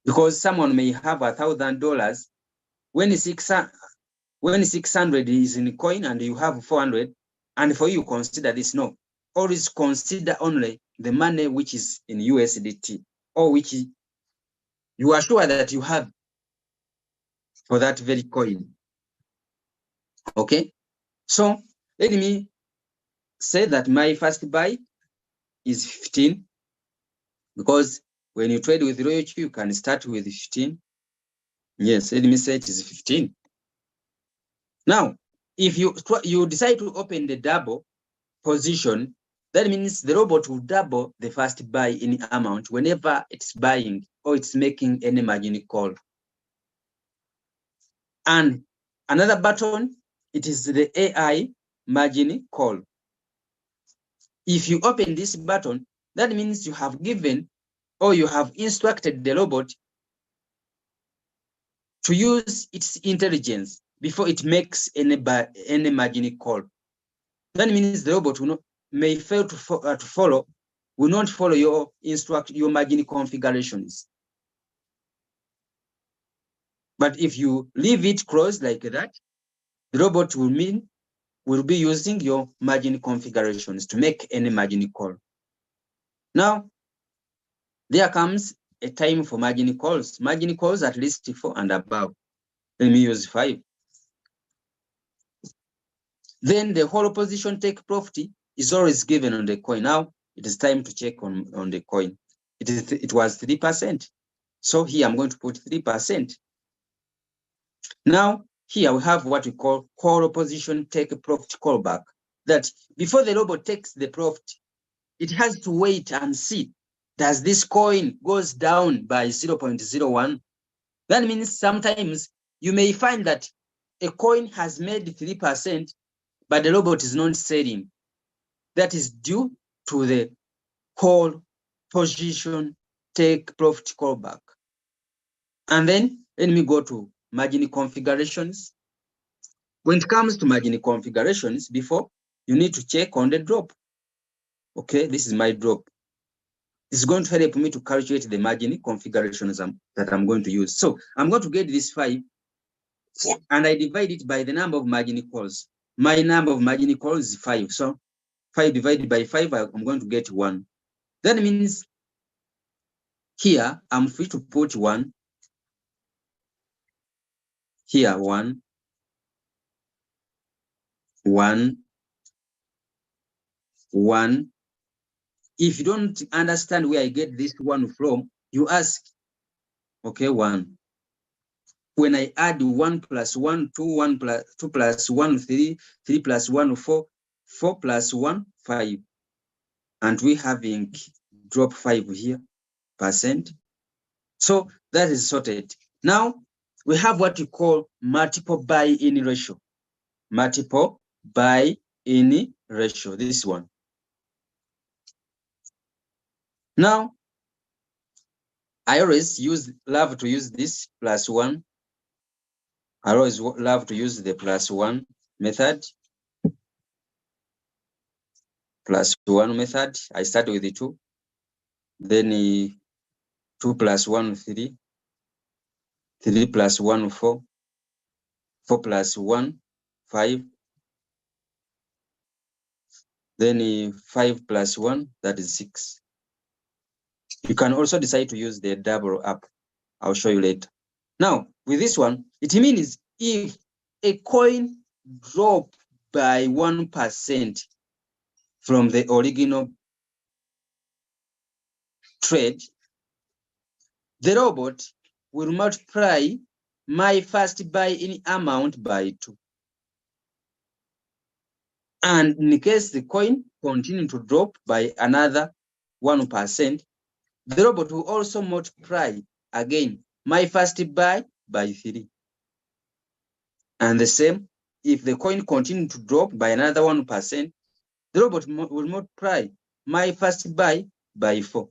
Because someone may have $1,000 when 600 is in coin and you have 400, and for you consider this. No, always consider only the money which is in USDT or which you are sure that you have for that very coin. Okay, so let me say that my first buy is 15, because when you trade with Royalty, you can start with 15. Yes, let me say it is 15. Now, if you decide to open the double position, that means the robot will double the first buy in amount whenever it's buying or it's making any margin call. And another button, it is the AI margin call. If you open this button, that means you have given or you have instructed the robot to use its intelligence before it makes any margin call. That means the robot may fail to follow, will not follow your margin configurations. But if you leave it closed like that, the robot will be using your margin configurations to make any margin call. Now, there comes a time for margin calls. Margin calls at least 4 and above. Let me use 5. Then the whole position take profit is always given on the coin. Now it is time to check on the coin. It was 3%. So here I'm going to put 3%. Now here we have what we call position take profit callback. That before the robot takes the profit, it has to wait and see, does this coin goes down by 0.01? That means sometimes you may find that a coin has made 3%, but the robot is not selling. That is due to the call position take profit callback. And then let me go to margin configurations. When it comes to margin configurations, before you need to check on the drop. Okay, this is my drop. It's going to help me to calculate the margin configurations that I'm going to use. So I'm going to get this 5 and I divide it by the number of margin calls. My number of margin calls is 5. So 5 divided by 5, I'm going to get 1. That means here I'm free to put 1. Here 1, 1, 1. If you don't understand where I get this 1 from, you ask, okay, 1. When I add 1 plus 1, 2, 1 plus 2 plus 1, 3, 3 plus 1, 4, 4 plus 1, 5. And we having drop 5 here, %. So that is sorted. Now we have what we call multiple buy-in ratio. Multiple buy-in ratio, this one. Now, I always love to use this +1. I always love to use the +1 method. +1 method. I start with the 2. Then 2 plus 1, 3. 3 plus 1, 4. 4 plus 1, 5. Then 5 plus 1, that is 6. You can also decide to use the double up. I'll show you later. Now, with this one, it means if a coin drops by 1% from the original trade, the robot will multiply my first buy-in amount by 2. And in case the coin continues to drop by another 1%, the robot will also multiply again my first buy by 3. And the same, if the coin continues to drop by another 1%, the robot will multiply my first buy by 4.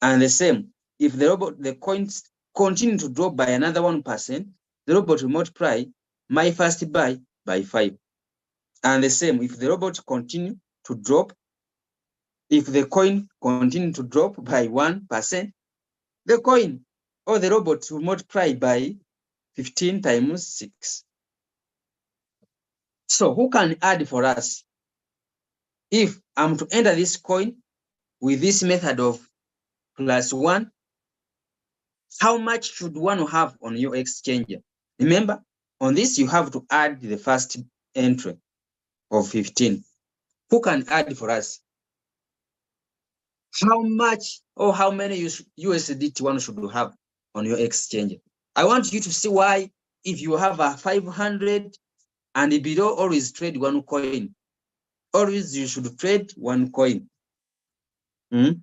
And the same, if the coins continue to drop by another 1%, the robot will multiply my first buy by 5. And the same, if the robot continue to drop, if the coin continue to drop by 1%, the coin or the robot will multiply by 15 times 6. So who can add for us? If I'm to enter this coin with this method of +1, how much should one have on your exchanger? Remember, on this you have to add the first entry of 15. Who can add for us? How much or how many USDT one should have on your exchange? I want you to see why if you have a 500 and below, always trade 1 coin. Always you should trade 1 coin. Let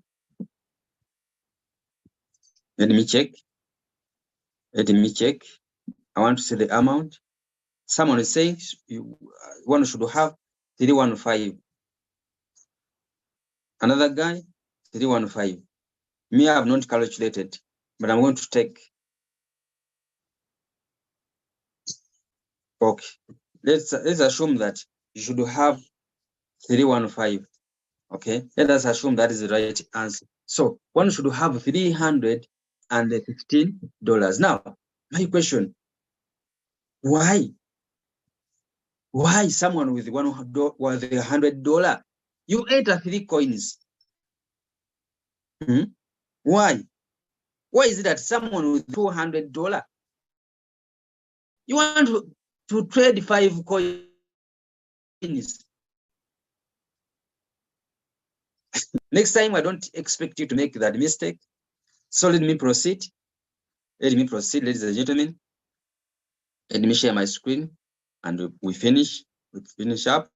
me check. Let me check. I want to see the amount. Someone is saying one should have 315. Another guy, 315. Me, I have not calculated, but I'm going to take Okay. Let's assume that you should have 315. Okay. Let us assume that is the right answer. So one should have $315. Now, my question: why? Why someone with $100? You enter 3 coins. Why? Why is it that someone with $200, you want to trade 5 coins? Next time, I don't expect you to make that mistake. So let me proceed. Let me proceed, ladies and gentlemen. Let me share my screen and we finish up.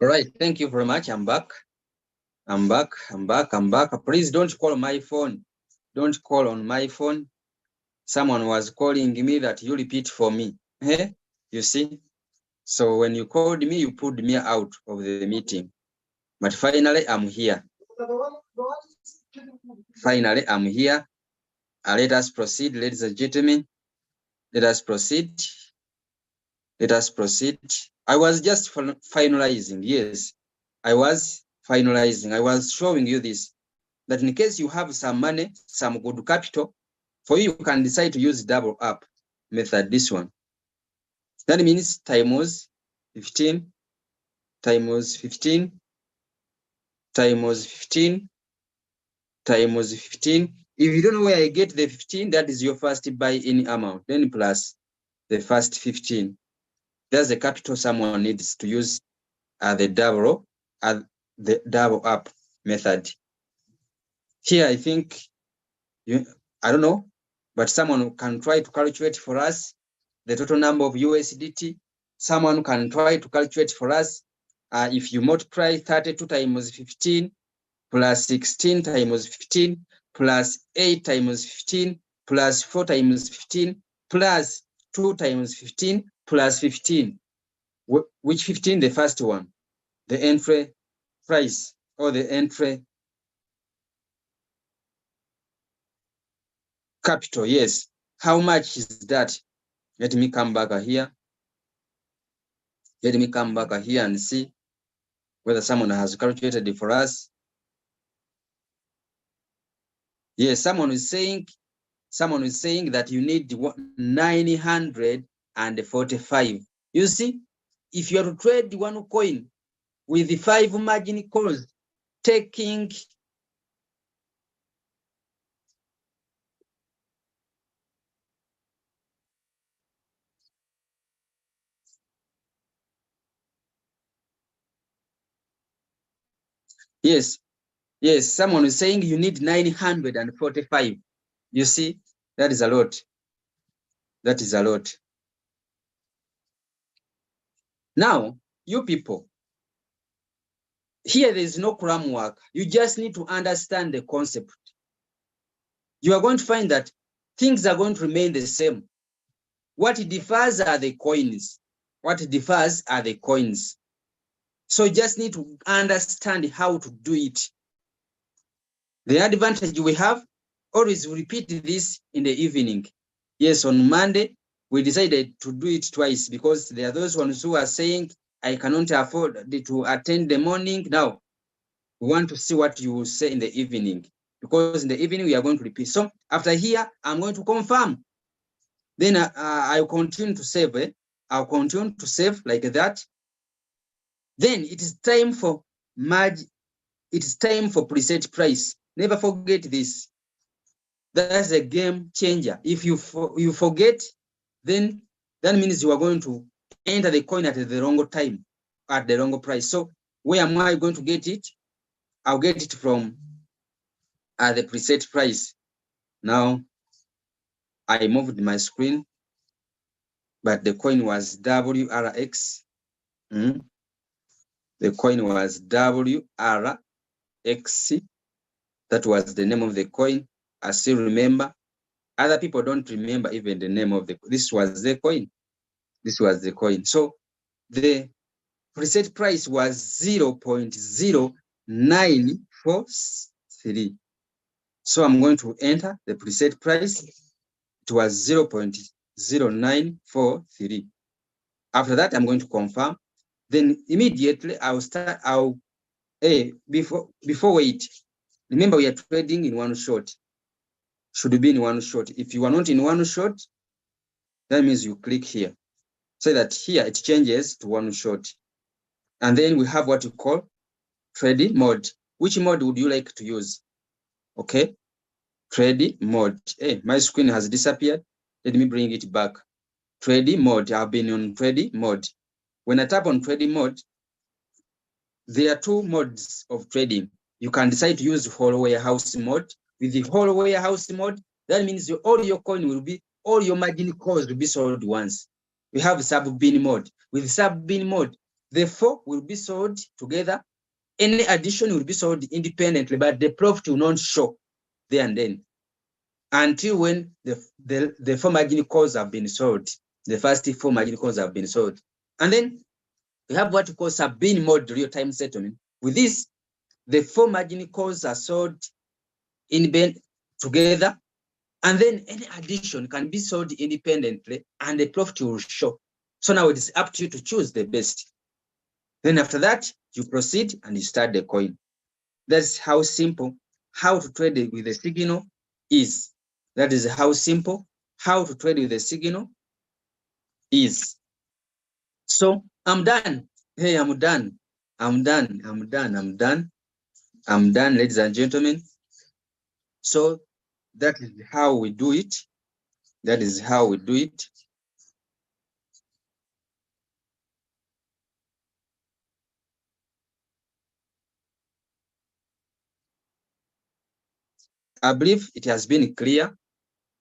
All right, thank you very much. I'm back. Please don't call my phone. Don't call on my phone. Someone was calling me that you repeat for me. You see? So when you called me, you pulled me out of the meeting. But finally, I'm here. Finally, I'm here. Let us proceed, ladies and gentlemen. Let us proceed. Let us proceed. I was just finalizing. Yes, I was finalizing. I was showing you this, that in case you have some money, some good capital, for you can decide to use double up method, this one. That means times 15, times 15, times 15, times 15. If you don't know where I get the 15, that is your first buy any amount, then plus the first 15. That's the capital someone needs to use the double up method. Here, I think, I don't know, but someone can try to calculate for us the total number of USDT. Someone can try to calculate for us if you multiply 32 times 15 plus 16 times 15 plus 8 times 15 plus 4 times 15 plus 2 times 15 plus 15. Which 15? The first one, the entry price or the entry capital. Yes. How much is that? Let me come back here. Let me come back here and see whether someone has calculated it for us. Yes, someone is saying that you need 945. You see, if you are to trade one coin with the 5 margin calls, taking yes, someone is saying you need 945. You see, that is a lot. That is a lot. Now, you people, here there is no cram work. You just need to understand the concept. You are going to find that things are going to remain the same. What differs are the coins. What differs are the coins. So you just need to understand how to do it. The advantage we have, always repeat this in the evening. Yes, on Monday, we decided to do it twice because there are those ones who are saying, I cannot afford to attend the morning. Now, we want to see what you will say in the evening, because in the evening we are going to repeat. So after here, I'm going to confirm. Then I'll continue to save. I'll continue to save like that. Then it is time for merge. It is time for preset price. Never forget this. That's a game changer. If you forget, then that means you are going to enter the coin at the wrong time, at the wrong price. So where am I going to get it? I'll get it from the preset price. Now I moved my screen, but the coin was WRX. The coin was WRX. That was the name of the coin. I still remember. Other people don't remember even the name of this was the coin. This was the coin. So the preset price was 0.0943. So I'm going to enter the preset price. It was 0.0943. After that, I'm going to confirm. Then immediately I'll start. Before wait. Remember, we are trading in one shot. Should be in one shot. If you are not in one shot, that means you click here. So that here it changes to one shot. And then we have what you call trading mode. Which mode would you like to use? Okay. Trading mode. Hey, my screen has disappeared. Let me bring it back. Trading mode. I've been on trading mode. When I tap on trading mode, there are 2 modes of trading. You can decide to use whole warehouse mode. With the whole warehouse mode, that means all your coin will be, all your margin calls will be sold once. We have sub-bin mode. With sub-bin mode, The 4 will be sold together. Any addition will be sold independently, but the profit will not show there and then until when the 4 margin calls have been sold. The first 4 margin calls have been sold. And then we have what we call sub-bin mode real-time settlement. With this, the 4 margin calls are sold together, and then any addition can be sold independently and the profit will show. So now it is up to you to choose the best. Then after that, you proceed and you start the coin. That's how simple how to trade with the signal is. That is how simple how to trade with the signal is. So I'm done. Hey, I'm done. I'm done, ladies and gentlemen. So that is how we do it. That is how we do it. I believe it has been clear.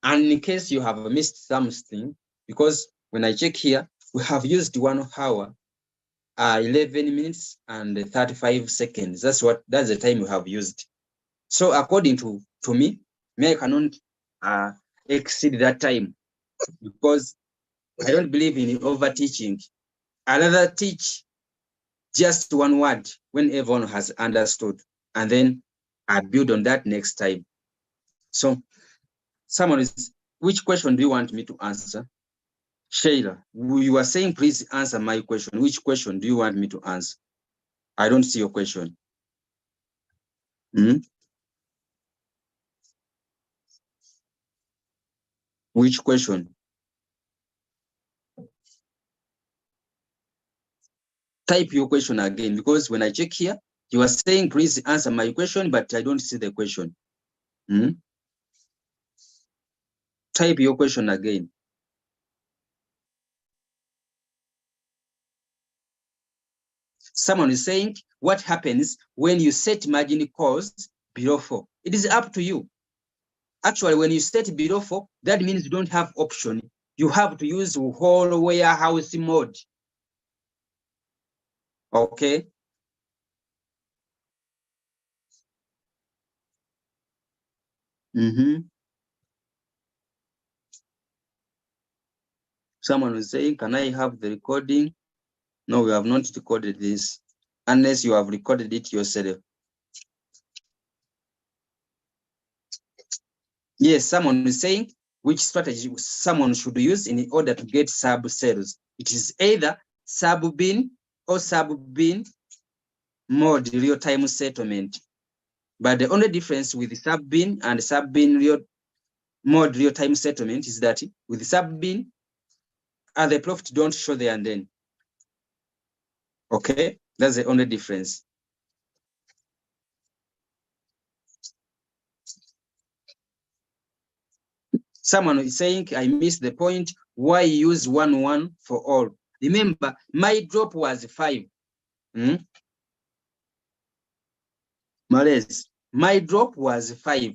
And in case you have missed something, because when I check here, we have used 1 hour, 11 minutes and 35 seconds. That's the time we have used. So according to me, I cannot exceed that time because I don't believe in over teaching. I rather teach just 1 word when everyone has understood, and then I build on that next time. So which question do you want me to answer? Sheila, you were saying, please answer my question. Which question do you want me to answer? I don't see your question. Which question? Type your question again, because when I check here, you are saying, please answer my question, but I don't see the question. Type your question again. Someone is saying, what happens when you set margin calls below 4? It is up to you. Actually, when you set below 4, that means you don't have option. You have to use whole warehouse mode. Okay. Someone was saying, can I have the recording? No, we have not recorded this unless you have recorded it yourself. Yes, someone is saying which strategy someone should use in order to get sub sales. It is either sub-bin or sub-bin mode real-time settlement. But the only difference with the sub-bin and sub-bin mode real-time settlement is that with the sub-bin, the profit don't show there and then. Okay, that's the only difference. Someone is saying, I missed the point. Why use 1-1 for all? Remember, my drop was 5. Mares, my drop was 5.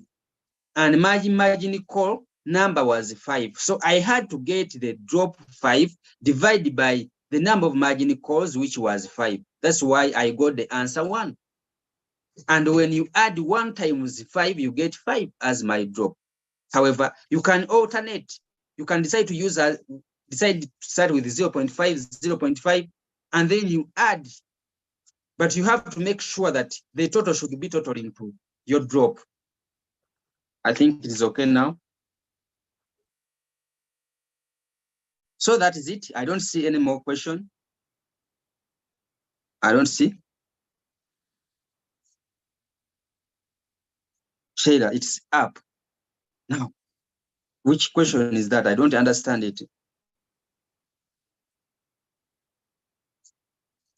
And margin call number was 5. So I had to get the drop 5 divided by the number of margin calls, which was 5. That's why I got the answer 1. And when you add 1 times 5, you get 5 as my drop. However, you can alternate. You can decide to start with 0.5, 0.5, and then you add. But you have to make sure that the total should be totaling to your drop. I think it is okay now. So that is it. I don't see any more question. I don't see. Shayla, it's up. Now, which question is that? I don't understand it.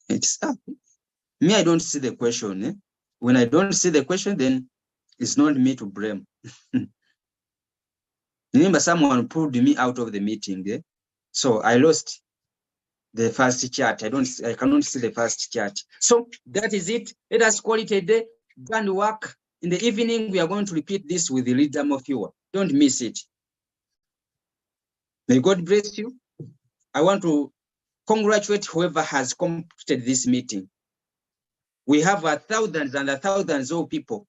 It's up. Me, I don't see the question. When I don't see the question, then it's not me to blame. Remember, someone pulled me out of the meeting. So I lost the first chat. I cannot see the first chat. So that is it. Let us call it a day. Done work. In the evening, we are going to repeat this with the leader more fewer. Don't miss it. May God bless you. I want to congratulate whoever has completed this meeting. We have thousands and thousands of people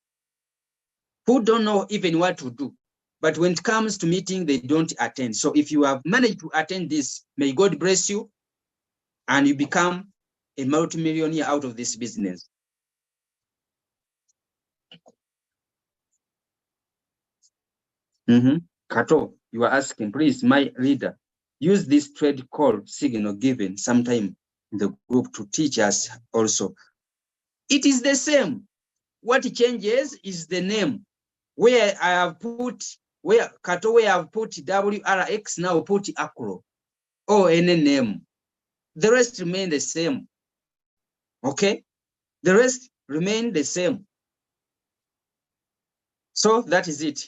who don't know even what to do. But when it comes to meeting, they don't attend. So if you have managed to attend this, may God bless you and you become a multimillionaire out of this business. Kato, you are asking, please, my leader, use this trade call signal given sometime in the group to teach us also. It is the same. What changes is the name. Where I have put, where Kato, where I have put WRX, now put Acro, or any name. The rest remain the same. Okay? The rest remain the same. So that is it.